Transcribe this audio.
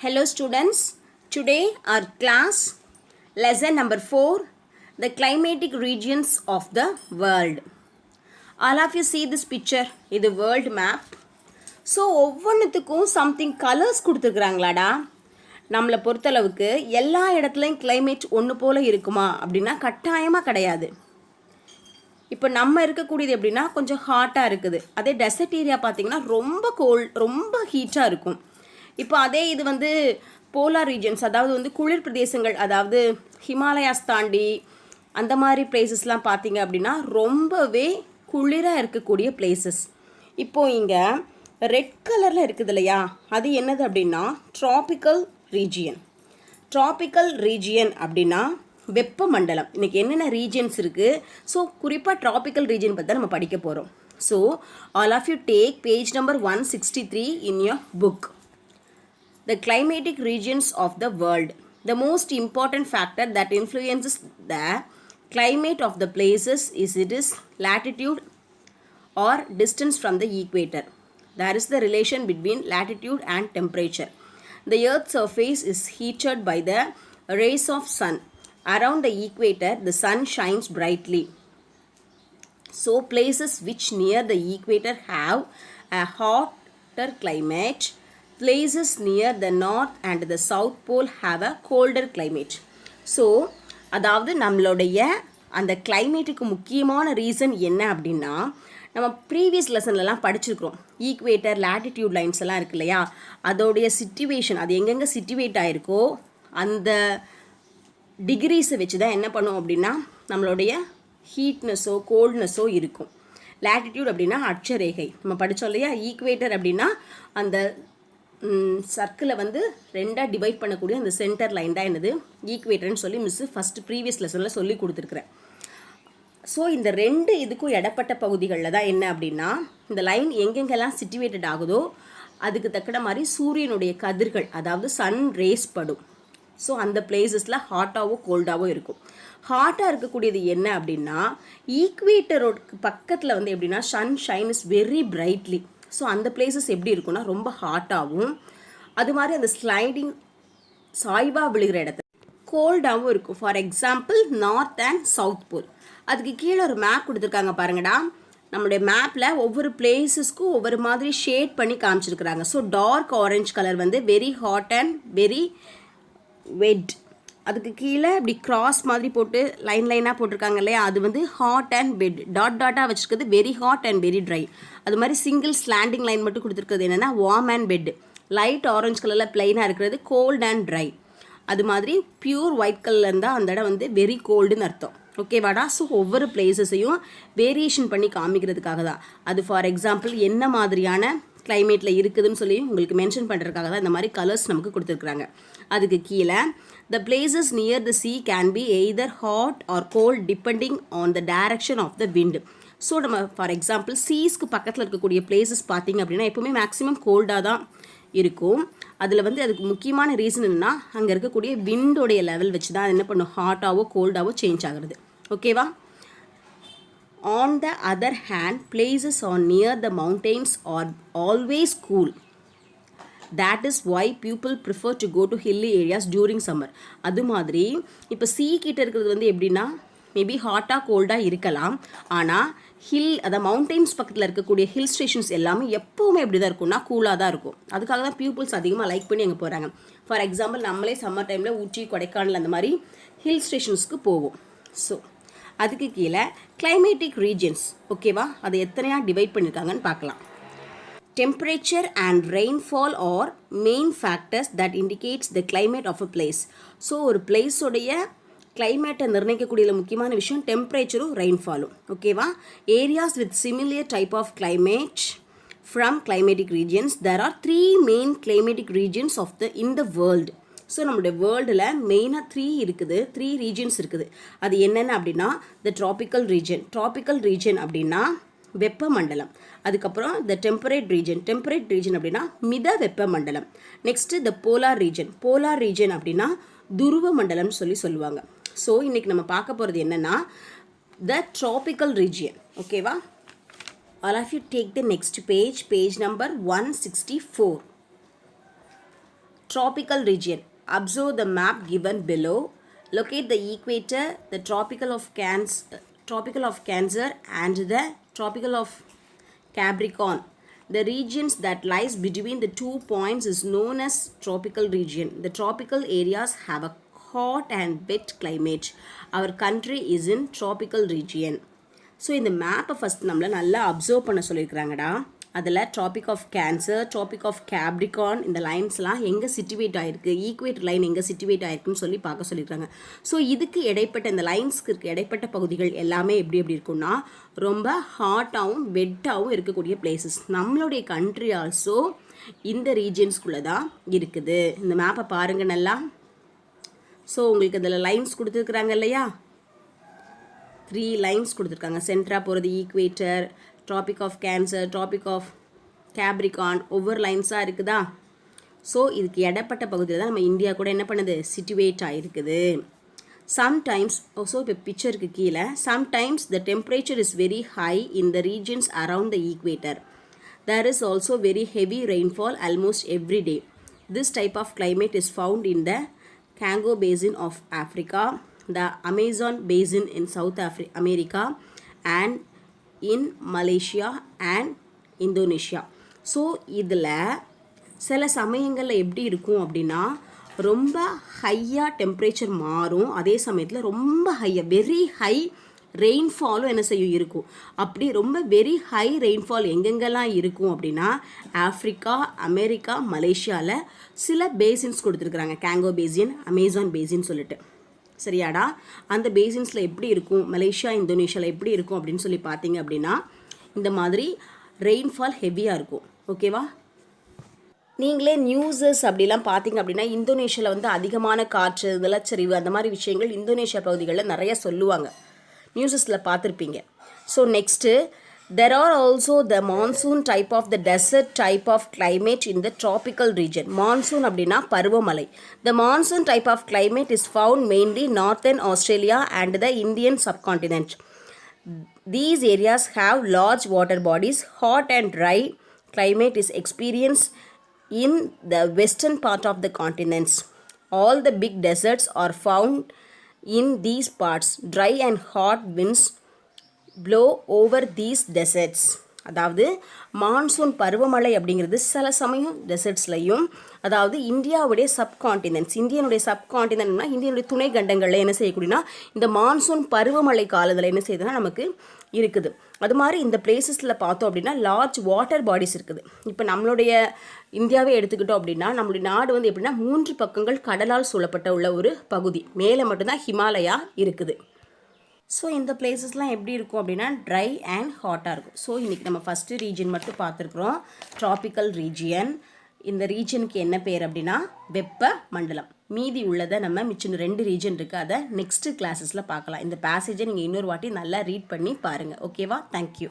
Hello students, today our class lesson number 4, the climatic regions of the world. All of you see this picture, இது world map. So ஒவ்வொன்றுத்துக்கும் something colours கொடுத்துருக்குறாங்களாடா. நம்மளை பொறுத்தளவுக்கு எல்லா இடத்துலையும் climate ஒன்று போல் இருக்குமா அப்படின்னா கட்டாயமாக கிடையாது. இப்போ நம்ம இருக்கக்கூடியது எப்படின்னா கொஞ்சம் ஹாட்டாக இருக்குது. அதே டெசர்ட் ஏரியா பார்த்திங்கன்னா ரொம்ப ஹீட்டாக இருக்கும். இப்போ அதே இது வந்து போலார் ரீஜன்ஸ், அதாவது குளிர் பிரதேசங்கள், அதாவது ஹிமாலயாஸ் தாண்டி அந்த மாதிரி பிளேசஸ்லாம் பார்த்தீங்க அப்படின்னா ரொம்பவே குளிராக இருக்கக்கூடிய பிளேசஸ். இப்போது இங்கே ரெட் கலரில் இருக்குது இல்லையா, அது என்னது அப்படின்னா ட்ராபிக்கல் ரீஜியன். ட்ராபிக்கல் ரீஜியன் அப்படின்னா வெப்பமண்டலம். இன்றைக்கி என்னென்ன ரீஜன்ஸ் இருக்குது, ஸோ குறிப்பாக ட்ராபிக்கல் ரீஜன் பற்றி தான் நம்ம படிக்க போகிறோம். So all of you take page number 163 in your book. The climatic regions of the world. The most important factor that influences the climate of the places is its latitude or distance from the equator. There is the relation between latitude and temperature. The Earth's surface is heated by the rays of sun. Around the equator, the sun shines brightly. So, places which near the equator have a hotter climate. Places near the north and the south pole have a colder climate. So அதாவது நம்மளுடைய அந்த கிளைமேட்டுக்கு முக்கியமான reason என்ன அப்படின்னா, நம்ம previous லெசன்லலாம் படிச்சிருக்கிறோம். Equator, latitude lines எல்லாம் இருக்கு இல்லையா, அதோடைய சிச்சுவேஷன், அது எங்கெங்கே சிச்சுவேட் ஆகிருக்கோ அந்த டிகிரிஸை வச்சு தான் என்ன பண்ணும் அப்படின்னா நம்மளுடைய ஹீட்னஸோ கோல்ட்னஸோ இருக்கும். லேட்டிடியூட் அப்படின்னா அட்சரேகை, நம்ம படித்தோம் இல்லையா. ஈக்குவேட்டர் அப்படின்னா அந்த சர்க்கிளை ரெண்டாக டிவைட் பண்ணக்கூடிய அந்த சென்டர் லைன் தான் என்னது ஈக்குவேட்டர்னு சொல்லி மிஸ்ஸு ஃபஸ்ட்டு ப்ரீவியஸ் லெசனில் சொல்லி கொடுத்துருக்குறேன். ஸோ இந்த ரெண்டு இதுக்கும் இடப்பட்ட பகுதிகளில் தான் என்ன அப்படின்னா இந்த லைன் எங்கெங்கெல்லாம் சிச்சுவேட்டட் ஆகுதோ அதுக்கு தக்கன மாதிரி சூரியனுடைய கதிர்கள், அதாவது சன் ரேஸ் படும். ஸோ அந்த பிளேசஸில் ஹாட்டாவோ கோல்டாவோ இருக்கும். ஹாட்டாக இருக்கக்கூடியது என்ன அப்படின்னா ஈக்குவேட்டரோட பக்கத்தில் எப்படின்னா sun shine is very brightly. So அந்த பிளேசஸ் எப்படி இருக்குன்னா ரொம்ப ஹாட்டாகவும், அது மாதிரி அந்த ஸ்லைடிங் சாய்வாக விழுகிற இடத்துல கோல்டாகவும் இருக்கும். For example north and south pole. அதுக்கு கீழே ஒரு மேப் கொடுத்துருக்காங்க பாருங்கடா. நம்மளுடைய மேப்பில் ஒவ்வொரு பிளேஸஸ்க்கும் ஒவ்வொரு மாதிரி ஷேட் பண்ணி காமிச்சிருக்கிறாங்க. So dark orange colour very hot and very wet. அதுக்கு கீழே இப்படி கிராஸ் மாதிரி போட்டு லைனாக போட்டிருக்காங்க இல்லையா, அது ஹாட் அண்ட் வெட். டாட்டாக வச்சுருக்கிறது very hot and very dry. அது மாதிரி சிங்கிள் ஸ்லாண்டிங் லைன் மட்டும் கொடுத்துருக்கிறது என்னென்னா warm and wet. Light orange கலரில் பிளைனாக இருக்கிறது கோல்ட் அண்ட் ட்ரை. அது மாதிரி பியூர் ஒயிட் கலரில் இருந்தால் அந்த இடம் வெரி கோல்டுன்னு அர்த்தம். ஓகேவாடா. ஸோ ஒவ்வொரு பிளேசஸையும் வேரியேஷன் பண்ணி காமிக்கிறதுக்காக தான். அது ஃபார் எக்ஸாம்பிள் என்ன மாதிரியான கிளைமேட்டில் இருக்குதுன்னு சொல்லி உங்களுக்கு மென்ஷன் பண்ணுறதுக்காக தான் இந்த மாதிரி கலர்ஸ் நமக்கு கொடுத்துருக்குறாங்க. அதுக்கு கீழே the places near the sea can be either hot or cold depending on the direction of the wind. So நம்ம ஃபார் எக்ஸாம்பிள் சீஸ்க்கு பக்கத்தில் இருக்கக்கூடிய பிளேசஸ் பார்த்திங்க அப்படின்னா எப்போவுமே மேக்ஸிமம் கோல்டாக தான் இருக்கும். அதில் அதுக்கு முக்கியமான ரீசன் என்னன்னா அங்கே இருக்கக்கூடிய விண்டோடைய லெவல் வச்சு தான் அது என்ன பண்ணும், ஹாட்டாவோ கோல்டாவோ சேஞ்ச் ஆகுறது. ஓகேவா. On the other hand, places on near the mountains are always cool. That is why people prefer to go to hilly areas during summer. அது மாதிரி இப்போ சீ கிட்ட இருக்கிறது எப்படின்னா மேபி ஹாட்டாக கோல்டாக இருக்கலாம். ஆனால் அதாவது மவுண்டெயின்ஸ் பக்கத்தில் இருக்கக்கூடிய ஹில் ஸ்டேஷன்ஸ் எல்லாமே எப்போவுமே எப்படி தான் இருக்கும்னா கூலாக தான் இருக்கும். அதுக்காக தான் பீப்புள்ஸ் அதிகமாக லைக் பண்ணி அங்கே போகிறாங்க. ஃபார் எக்ஸாம்பிள் நம்மளே சம்மர் டைமில் ஊட்டி, கொடைக்கானல் அந்த மாதிரி ஹில் ஸ்டேஷன்ஸ்க்கு போவோம். ஸோ அதுக்கு கீழே கிளைமேட்டிக் ரீஜன்ஸ். ஓகேவா, அதை எத்தனையாக டிவைட் பண்ணியிருக்காங்கன்னு பார்க்கலாம். Temperature and rainfall are main factors that indicates the climate of a place. So ஒரு பிளேஸோடைய கிளைமேட்டை நிர்ணயிக்கக்கூடிய முக்கியமான விஷயம் டெம்பரேச்சரும் ரெயின்ஃபாலும். ஓகேவா. Areas with similiar type of climate from climatic regions. There are 3 main climatic regions of in the world. So நம்மளுடைய வேர்ல்டில் மெயினாக 3 ரீஜன்ஸ் இருக்குது. அது என்னென்ன அப்படின்னா த ட்ராபிக்கல் ரீஜன் அப்படின்னா வெப்பமண்டலம். அதுக்கப்புறம் த டெம்பரேட் ரீஜன் அப்படின்னா மித வெப்பமண்டலம். நெக்ஸ்ட்டு த போலார் ரீஜன் அப்படின்னா துருவ மண்டலம்னு சொல்லுவாங்க. ஸோ இன்றைக்கி நம்ம பார்க்க போகிறது என்னென்னா த ட்ராபிக்கல் ரீஜியன். ஓகேவா. All of you take the next page number 164. Tropical region. Observe the map given below. Locate the equator, the tropical of Cancer and the tropical of Capricorn. The regions that lies between the 2 points is known as tropical region. The tropical areas have a hot and wet climate. Our country is in tropical region. So இந்த மேப்பை first நம்மளை நல்லா observe பண்ண சொல்லியிருக்கிறாங்கடா. அதில் tropic of cancer, tropic of capricorn, இந்த லைன்ஸ்லாம் எங்கே சிட்டுவேட் ஆகிருக்கு, ஈக்குவேட்டர் லைன் எங்கே சிட்டுவேட் ஆகிருக்குன்னு சொல்லி பார்க்க சொல்லியிருக்காங்க. ஸோ இதுக்கு இடைப்பட்ட இந்த லைன்ஸ்க்கு இடைப்பட்ட பகுதிகள் எல்லாமே எப்படி எப்படி இருக்குன்னா ரொம்ப ஹாட்டாகவும் வெட்டாகவும் இருக்கக்கூடிய பிளேசஸ். நம்மளுடைய கண்ட்ரி ஆல்சோ இந்த ரீஜியன்ஸ்குள்ளே தான் இருக்குது. இந்த மேப்பை பாருங்கள் நல்லா. ஸோ உங்களுக்கு இதில் லைன்ஸ் கொடுத்துருக்குறாங்க இல்லையா, 3 லைன்ஸ் கொடுத்துருக்காங்க. சென்ட்ரா போகிறது equator, tropic of cancer, tropic of capricorn, ஒவ்வொரு லைன்ஸாக இருக்குதா. ஸோ இதுக்கு இடப்பட்ட பகுதியில் தான் நம்ம இந்தியா கூட என்ன பண்ணுது, சிட்டுவேட் ஆகிருக்குது. சம்டைம்ஸ் ஸோ இப்போ பிக்சருக்கு கீழே sometimes the temperature is very high in the regions around the equator. There is also very heavy rainfall almost every day. This type of climate is found in the Congo Basin of Africa, the Amazon Basin in South America, and in Malaysia and Indonesia. So இதில் சில சமயங்களில் எப்படி இருக்கும் அப்படின்னா ரொம்ப ஹையாக temperature மாறும், அதே சமயத்தில் ரொம்ப ஹையாக வெரி ஹை ரெயின்ஃபாலும் என்ன செய்யும் இருக்கும். அப்படி ரொம்ப வெரி ஹை ரெயின்ஃபால் எங்கெங்கெல்லாம் இருக்கும் அப்படின்னா ஆஃப்ரிக்கா, அமெரிக்கா, மலேசியாவில் சில பேசின்ஸ் கொடுத்துருக்குறாங்க. காங்கோ பேசின், அமேசான் பேசின்னு சொல்லிட்டு. சரியாடா, அந்த பேசின்ஸில் எப்படி இருக்கும், மலேசியா, இந்தோனேஷியாவில் எப்படி இருக்கும் அப்படின்னு சொல்லி பார்த்தீங்க அப்படின்னா இந்த மாதிரி ரெயின்ஃபால் ஹெவியாக இருக்கும். ஓகேவா, நீங்களே நியூஸஸ் அப்படிலாம் பார்த்தீங்க அப்படின்னா இந்தோனேஷியாவில் வந்து அதிகமான காற்று, நிலச்சரிவு, அந்த மாதிரி விஷயங்கள் இந்தோனேஷியா பகுதிகளில் நிறைய சொல்லுவாங்க, நியூஸஸில் பார்த்துருப்பீங்க. So next there are also the monsoon type of the desert type of climate in the tropical region. Monsoon அப்படின்னா பருவமழை. The monsoon type of climate is found mainly northern Australia and the Indian subcontinent. These areas have large water bodies. Hot and dry climate is experienced in the western part of the continents. All the big deserts are found in these parts. Dry and hot winds blow over these deserts. அதாவது monsoon பருவமழை அப்படிங்கிறது சில சமயம் டெசர்ட்ஸ்லையும், அதாவது இந்தியாவுடைய சப்கான்டினென்ட்ஸ், இந்தியனுடைய சப்கான்டினென்ட்னா இந்தியனுடைய துணை கண்டங்களில் என்ன செய்யக்கூடியனா இந்த மான்சூன் பருவமழை காலத்தில் என்ன செய்யுதுன்னா நமக்கு இருக்குது. அது மாதிரி இந்த பிளேசஸில் பார்த்தோம் அப்படின்னா லார்ஜ் வாட்டர் பாடிஸ் இருக்குது. இப்போ நம்மளுடைய இந்தியாவே எடுத்துக்கிட்டோம் அப்படின்னா நம்மளுடைய நாடு வந்து எப்படின்னா 3 பக்கங்கள் கடலால் சூழப்பட்ட உள்ள ஒரு பகுதி, மேலே மட்டும்தான் ஹிமாலயா இருக்குது. ஸோ இந்த பிளேசஸ்லாம் எப்படி இருக்கும் அப்படின்னா ட்ரை அண்ட் ஹாட்டாக இருக்கும். ஸோ இன்றைக்கி நம்ம ஃபஸ்ட்டு ரீஜன் மட்டும் பார்த்துருக்குறோம், ட்ராபிக்கல் ரீஜியன். இந்த ரீஜனுக்கு என்ன பேர் அப்படின்னா வெப்ப மண்டலம். மீதி உள்ளதை நம்ம மிச்சம் 2 ரீஜன் இருக்குது, அதை நெக்ஸ்ட்டு கிளாஸஸில் பார்க்கலாம். இந்த பேசேஜை நீங்கள் இன்னொரு வாட்டி நல்லா ரீட் பண்ணி பாருங்கள். ஓகேவா, தேங்க்யூ.